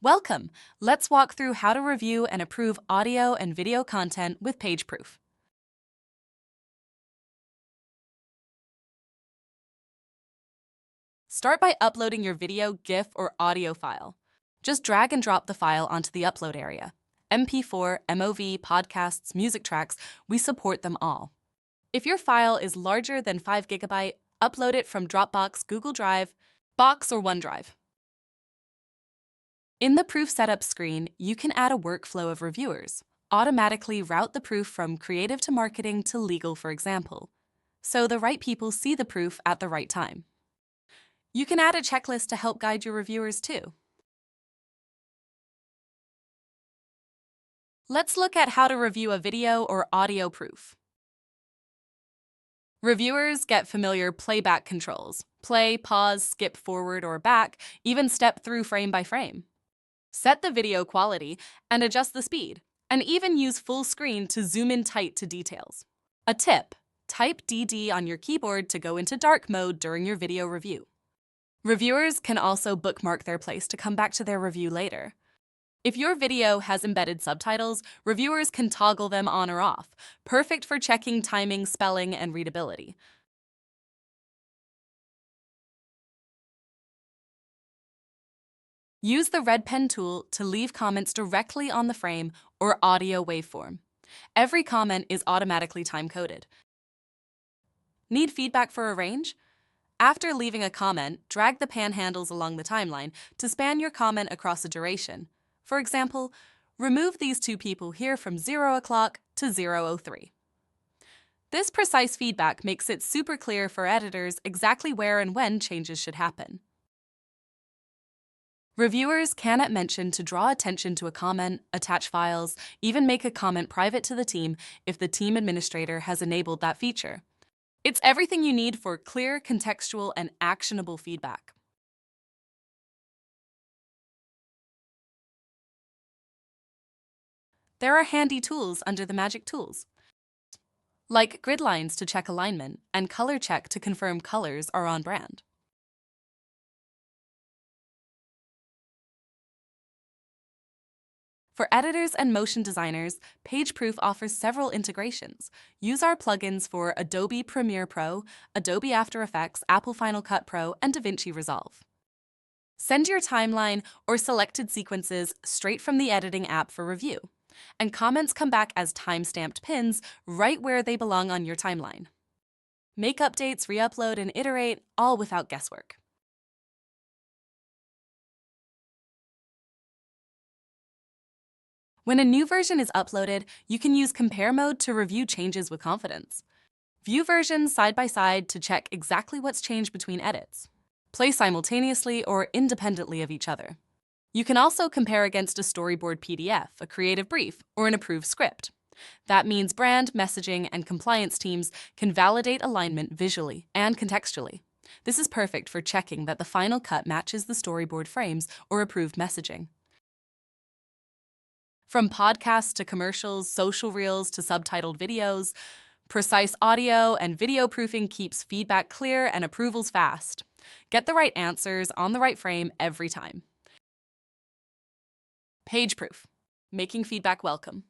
Welcome! Let's walk through how to review and approve audio and video content with PageProof. Start by uploading your video, GIF, or audio file. Just drag and drop the file onto the upload area. MP4, MOV, podcasts, music tracks, we support them all. If your file is larger than 5 GB, upload it from Dropbox, Google Drive, Box, or OneDrive. In the Proof Setup screen, you can add a workflow of reviewers. Automatically route the proof from creative to marketing to legal, for example, so the right people see the proof at the right time. You can add a checklist to help guide your reviewers too. Let's look at how to review a video or audio proof. Reviewers get familiar playback controls: play, pause, skip forward or back, even step through frame by frame. Set the video quality and adjust the speed, and even use full screen to zoom in tight to details. A tip: type DD on your keyboard to go into dark mode during your video review. Reviewers can also bookmark their place to come back to their review later. If your video has embedded subtitles, reviewers can toggle them on or off, perfect for checking timing, spelling, and readability. Use the red pen tool to leave comments directly on the frame or audio waveform. Every comment is automatically time-coded. Need feedback for a range? After leaving a comment, drag the panhandles along the timeline to span your comment across a duration. For example, remove these two people here from 0 o'clock to 0:03. This precise feedback makes it super clear for editors exactly where and when changes should happen. Reviewers can at mention to draw attention to a comment, attach files, even make a comment private to the team if the team administrator has enabled that feature. It's everything you need for clear, contextual, and actionable feedback. There are handy tools under the Magic Tools, like grid lines to check alignment and color check to confirm colors are on brand. For editors and motion designers, PageProof offers several integrations. Use our plugins for Adobe Premiere Pro, Adobe After Effects, Apple Final Cut Pro, and DaVinci Resolve. Send your timeline or selected sequences straight from the editing app for review, and comments come back as time-stamped pins right where they belong on your timeline. Make updates, re-upload, and iterate, all without guesswork. When a new version is uploaded, you can use Compare Mode to review changes with confidence. View versions side by side to check exactly what's changed between edits. Play simultaneously or independently of each other. You can also compare against a storyboard PDF, a creative brief, or an approved script. That means brand, messaging, and compliance teams can validate alignment visually and contextually. This is perfect for checking that the final cut matches the storyboard frames or approved messaging. From podcasts to commercials, social reels to subtitled videos, precise audio and video proofing keeps feedback clear and approvals fast. Get the right answers on the right frame every time. PageProof, making feedback welcome.